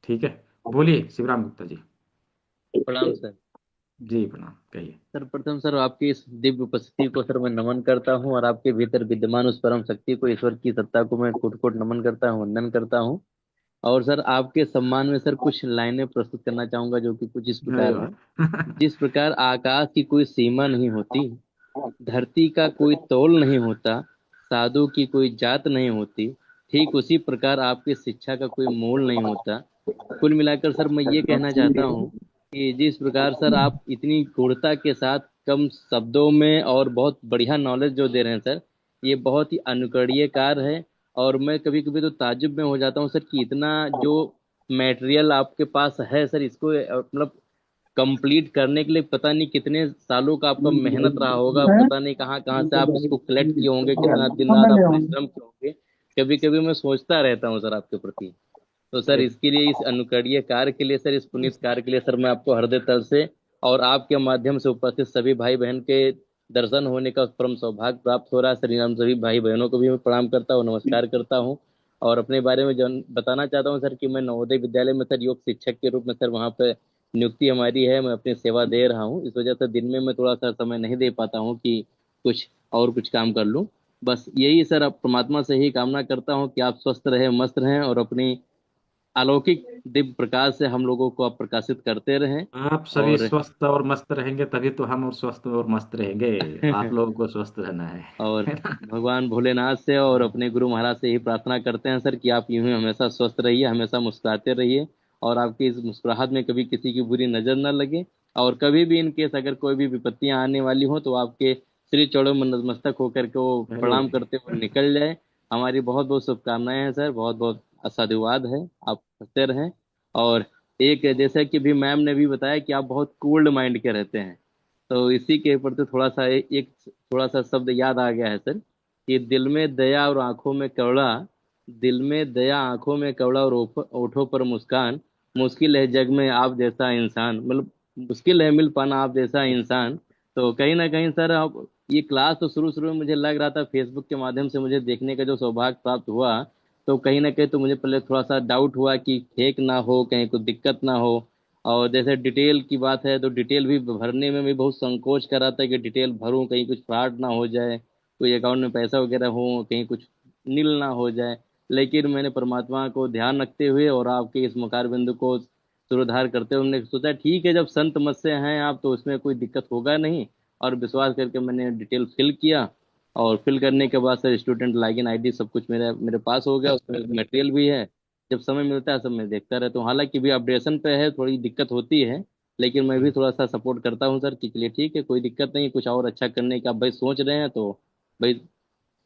ठीक है। बोलिए शिवराम गुप्ता जी। प्रणाम सर। जी प्रणाम, कहिए। सर प्रथम सर आपकी इस दिव्य उपस्थिति को सर मैं नमन करता हूँ, और आपके भीतर विद्यमान उस परम शक्ति को, ईश्वर की सत्ता को मैं कोटि कोटि नमन करता हूँ, वंदन करता हूँ। और सर आपके सम्मान में सर कुछ लाइनें प्रस्तुत करना चाहूंगा, जो कि कुछ इस अरे प्रकार है। वाह। जिस प्रकार आकाश की कोई सीमा नहीं होती, धरती का कोई तौल नहीं होता, साधु की कोई जात नहीं होती, ठीक उसी प्रकार आपकी शिक्षा का कोई मोल नहीं होता। कुल मिलाकर सर मैं ये कहना चाहता हूँ कि जिस प्रकार सर आप इतनी गूढ़ता के साथ कम शब्दों में और बहुत बढ़िया नॉलेज जो दे रहे हैं सर, ये बहुत ही अनुकरणीय कार्य है। और मैं कभी कभी तो ताज्जुब में हो जाता हूँ सर कि इतना जो मटेरियल आपके पास है सर, इसको मतलब कंप्लीट करने के लिए पता नहीं कितने सालों का आपका मेहनत रहा होगा, हैं? पता नहीं कहाँ कहाँ से आप इसको कलेक्ट किए होंगे, कितना दिन अब मैं रात ले आप आऊंगा। परिश्रम किए होंगे। कभी कभी मैं सोचता रहता हूँ सर आपके प्रति। तो सर अरे इसके लिए, इस अनुकरणीय कार्य के लिए सर, इस पुनीत कार्य के लिए सर, मैं आपको हृदय तल से और आपके माध्यम से उपस्थित सभी भाई बहन के दर्शन होने का परम सौभाग्य प्राप्त हो रहा है सर, हम सभी भाई बहनों को भी मैं प्रणाम करता हूँ, नमस्कार करता हूँ। और अपने बारे में बताना चाहता हूँ सर कि मैं नवोदय विद्यालय में सर योग शिक्षक के रूप में सर वहाँ पे नियुक्ति हमारी है, मैं अपनी सेवा दे रहा हूँ। इस वजह से दिन में मैं थोड़ा सा समय नहीं दे पाता हूँ कि कुछ और कुछ काम कर लूँ। बस यही सर, अब परमात्मा से ही कामना करता हूँ कि आप स्वस्थ रहें, मस्त रहें, और अपनी अलौकिक दिव्य प्रकाश से हम लोगों को आप प्रकाशित करते रहें। आप सभी और स्वस्थ और मस्त रहेंगे तभी तो हम और स्वस्थ और मस्त रहेंगे। आप लोगों को स्वस्थ रहना है। और है ना? भगवान भोलेनाथ से और हाँ। अपने गुरु महाराज से यही प्रार्थना करते हैं सर कि आप यूं ही हमेशा स्वस्थ रहिए, हमेशा मुस्कुराते रहिए, और आपकी इस मुस्कुराहट में कभी किसी की बुरी नजर न लगे। और कभी भी इन केस अगर कोई भी विपत्तियां आने वाली हो तो आपके श्री चरणों में नतमस्तक होकर के वो अरे प्रणाम करते हुए निकल जाए। हमारी बहुत बहुत शुभकामनाएं हैं सर, बहुत बहुत साधुवाद है। आप हंसते रहें। और एक जैसा कि भी मैम ने भी बताया कि आप बहुत कोल्ड माइंड के रहते हैं, तो इसी के प्रति थोड़ा सा एक थोड़ा सा शब्द याद आ गया है सर, कि दिल में दया और आंखों में करुणा, दिल में दया आंखों में करुणा और ओठों पर मुस्कान, मुश्किल है जग में आप जैसा इंसान, मतलब मुश्किल है मिल पाना आप जैसा इंसान। तो कहीं ना कहीं सर आप, ये क्लास तो शुरू शुरू में मुझे लग रहा था, फेसबुक के माध्यम से मुझे देखने का जो सौभाग्य प्राप्त हुआ, तो कहीं ना कहीं तो मुझे पहले थोड़ा सा डाउट हुआ कि फेक ना हो, कहीं कुछ दिक्कत ना हो। और जैसे डिटेल की बात है तो डिटेल भी भरने में भी बहुत संकोच कर रहा था कि डिटेल भरूं, कहीं कुछ फ्रॉड ना हो जाए, कोई अकाउंट में पैसा वगैरह हो, कहीं कुछ नील ना हो जाए। लेकिन मैंने परमात्मा को ध्यान रखते हुए और आपके इस मुखार बिंदु को सुधार करते हुए हमने सोचा ठीक है, जब संत मत से हैं आप तो उसमें कोई दिक्कत होगा नहीं। और विश्वास करके मैंने डिटेल फिल किया, और फिल करने के बाद सर स्टूडेंट लॉगिन आईडी सब कुछ मेरे मेरे पास हो गया, उसमें मटेरियल भी है। जब समय मिलता है सब मैं देखता रहता हूँ, हालांकि भी अपडेशन पे है, थोड़ी दिक्कत होती है, लेकिन मैं भी थोड़ा सा सपोर्ट करता हूँ सर कि चलिए ठीक है, कोई दिक्कत नहीं, कुछ और अच्छा करने का आप भाई सोच रहे हैं तो भाई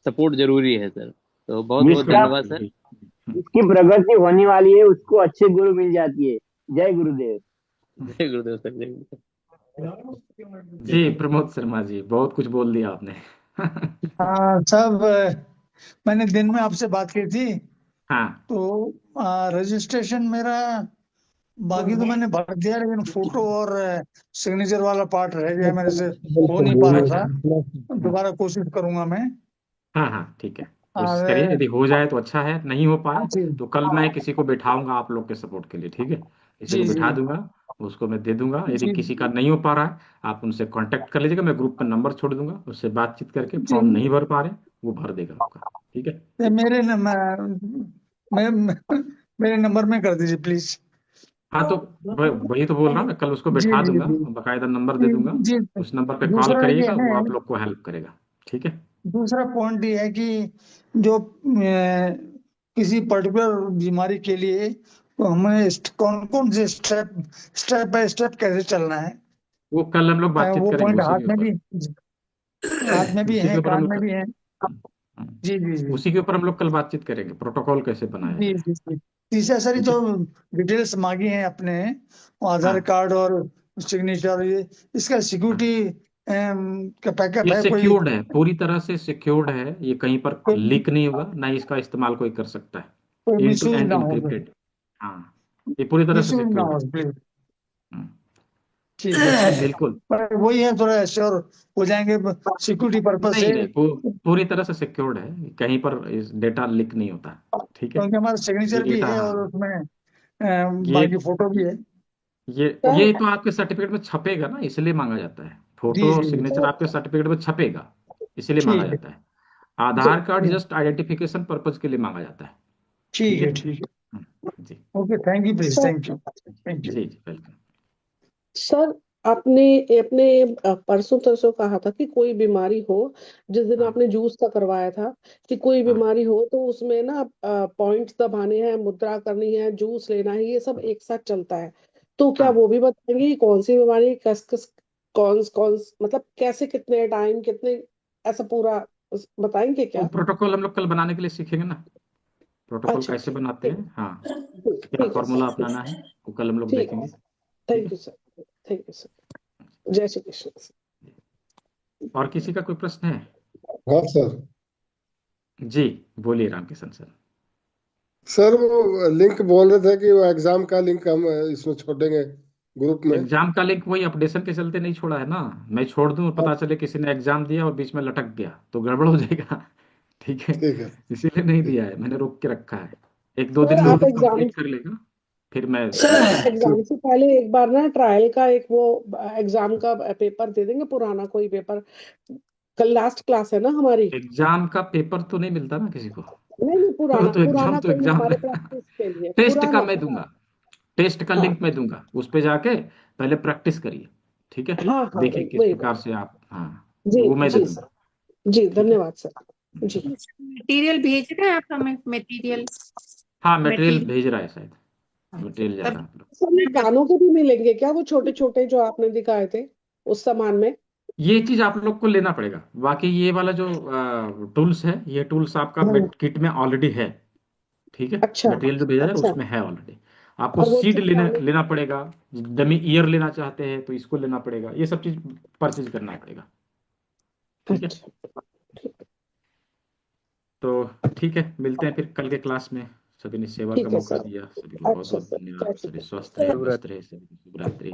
सपोर्ट जरूरी है सर। तो बहुत बहुत जिसका धन्यवाद बिल्कुल सर। बिल्कुल। जिसकी प्रगति होने वाली है उसको अच्छे गुरु मिल जाती है। जय गुरुदेव। जय गुरुदेव सर, जय गुरुदेव। जी प्रमोद शर्मा जी, बहुत कुछ बोल दिया आपने। हाँ सब मैंने दिन में आपसे बात की थी। हाँ। तो रजिस्ट्रेशन मेरा बाकी तो मैंने भर दिया, लेकिन फोटो और सिग्नेचर वाला पार्ट रह गया मेरे से, हो नहीं पा रहा अच्छा। था। हम्म। दोबारा कोशिश करूंगा मैं। हाँ हाँ ठीक है। कोशिश करिए, और यदि हो जाए तो अच्छा है, नहीं हो पाए जी तो कल मैं किसी को बैठाऊंगा आप लोग के सपोर्ट के लिए, ठीक है। किसी जी को जी बैठा दूंगा, उसको मैं दे दूंगा। यदि जी किसी का नहीं हो पा रहा है आप उनसे कांटेक्ट कर लीजिएगा, मैं ग्रुप पर नंबर छोड़ दूंगा, उससे बातचीत करके जी। फॉर्म नहीं भर पा रहे वो भर देगा आपका। ठीक है। ये मेरे मेरे नंबर में कर दीजिए प्लीज। हाँ तो वही तो बोल रहा हूँ, मैं कल उसको जी बैठा जी दूंगा, जी बाकायदा नंबर दे दूंगा। जी। उस नंबर पे कॉल दूसरा ये करिएगा, है, वो आप लोग को हेल्प करेगा। ठीक है। दूसरा पॉइंट ये है कि जो किसी पर्टिकुलर बीमारी के लिए तो हमें कौन कौन से स्टेप स्टेप बाय स्टेप कैसे चलना है, वो कल हम लोग बातचीत वो करेंगे पॉइंट उसी के ऊपर। हाथ में भी उसी के है, ऊपर हम कान लोग में भी है। जी जी जी उसी के ऊपर हम लोग कल बातचीत करेंगे, प्रोटोकॉल कैसे बनाया जी जाए। जी जी। तीसरा सर, ठीक जो है। डिटेल्स मांगी हैं अपने, वो आधार हाँ, कार्ड और सिग्नेचर, ये इसका हाँ। सिक्योरिटी का बैकअप ये है कोई? सिक्योर्ड है, पूरी तरह से सिक्योर्ड है, ये कहीं पर कोई, लीक नहीं होगा, ना इसका इस्तेमाल कोई कर सकता कोई है। एंड टू मिसयूज एंड ना हो, इनक्रिप्टेड। हाँ, ये पूरी तरह से मिसयूज ना सिक्योर्ड हो है। प्लीज। हम्म। ठीक है ठीक है। बिल्कुल। पर वही है, थोड़ा श्योर हो जाएंगे सिक्योरिटी पर्पज से, नहीं नहीं, पूरी तरह से सिक्योर्ड है, कहीं पर इस डेटा लीक नहीं होता। ठीक है। क्योंकि हमारा ये सिग्नेचर भी डेटा, है हाँ। और उसमें ये बाकी फोटो भी है। ये सर ये तो आपके सर्टिफिकेट में छपेगा ना, इसलिए मांगा जाता है। जी फोटो और जी सिग्नेचर सर आपके सर्टिफिकेट में छपेगा, इसलिए मांगा ठीक है। जाता है। जी आधार कार्ड ठीक जस्ट आइडेंटिफिकेशन पर्पज के लिए मांगा जाता है। ठीक ठीक है। है। ठीक है। जी okay, thank you please, sir thank you. Thank you. जी जी वेलकम। सर आपने अपने परसों तरसों कहा था कि कोई बीमारी हो, जिस दिन हाँ आपने जूस का करवाया था, कि कोई हाँ बीमारी हो तो उसमें ना पॉइंट्स दबाने हैं, मुद्रा करनी है, जूस लेना है, ये सब एक साथ चलता है। तो क्या हाँ। वो भी बताएंगे कि कौन सी बीमारी किस किस कौन मतलब कैसे, कितने टाइम, कितने, ऐसा पूरा बताएंगे वो क्या? प्रोटोकॉल हम लोग कल बनाने के लिए सीखेंगे ना, प्रोटोकॉल अच्छा कैसे अच्छा, बनाते ठीक हैं, हाँ, ठीक क्या ठीक है फॉर्मूला सर, अपनाना है, वो कल हम लोग ठीक है, देखेंगे। ठीक थैंक है। You sir, thank you sir, जय श्री कृष्ण। और किसी का कोई प्रश्न है? हाँ सर। जी बोलिए रामकिशन सर। सर वो लिंक बोल रहे थे कि वो एग्जाम का लिंक हम इसमें छोड़ेंगे ग्रुप में। एग्जाम का लिंक वही अपडेशन के चलते नहीं छोड़ा है ना, मैं छोड़ दूं और हाँ पता चले किसी ने एग्जाम दिया और बीच में लटक गया तो गड़बड़ हो जाएगा। ठीक है, ठीक है। इसीलिए नहीं ठीक दिया है, मैंने रोक के रखा है। एक दो सर दिन में वो आप लोग एग्जाम कंप्लीट कर लेगा, फिर मैं सर छोड़ आप दूंगा। एग्जाम से पहले एक बार ना ट्रायल का एक वो एग्जाम का पेपर दे देंगे, पुराना कोई पेपर। कल लास्ट क्लास है ना हमारी। एग्जाम का पेपर तो नहीं मिलता ना किसी को। नहीं नहीं, वो पुराना तो एग्जाम पुराना तो कोई एग्जाम हमारे है। प्रैक्टिस के लिए, टेस्ट का पुराना मैं दूंगा, पुराना। टेस्ट का हाँ लिंक मैं दूंगा, उस पे जाके पहले प्रैक्टिस करिए। ठीक है, हाँ हाँ, देखिए वही किस वही प्रकार वही। से आप, हाँ, जी वो मैं दे जी दूंगा। सर, जी ठीक है। धन्यवाद सर। जी मटेरियल भेज रहे हैं आप हमें, मटेरियल हाँ मटेरियल मटेरियल। भेज रहा है शायद, मटेरियल जा तब रहा है आप लोग। सर ये गानों के भी मिलेंगे क्या, वो छोटे छोटे जो आपने दिखाए थे उस सामान में? ये चीज आप लोग को लेना पड़ेगा, बाकी ये वाला जो टूल्स है, ये टूल्स आपका हाँ, किट में ऑलरेडी है। ठीक है, अच्छा मटेरियल जो भेजा है अच्छा। उसमें है ऑलरेडी। आपको और वो सीड लेना चिपकाने, लेना पड़ेगा, डमी ईयर लेना चाहते हैं तो इसको लेना पड़ेगा, ये सब चीज परचेज करना पड़ेगा। ठीक है। अच्छा तो ठीक है, मिलते हैं फिर कल के क्लास में। सभी ने सेवा का ठीक है मौका सर। दिया, सभी को बहुत अच्छा बहुत सर, धन्यवाद। जय श्री सभी कृष्ण। स्वस्थ रहे, मस्त रहे, सभी को शुभ रात्रि।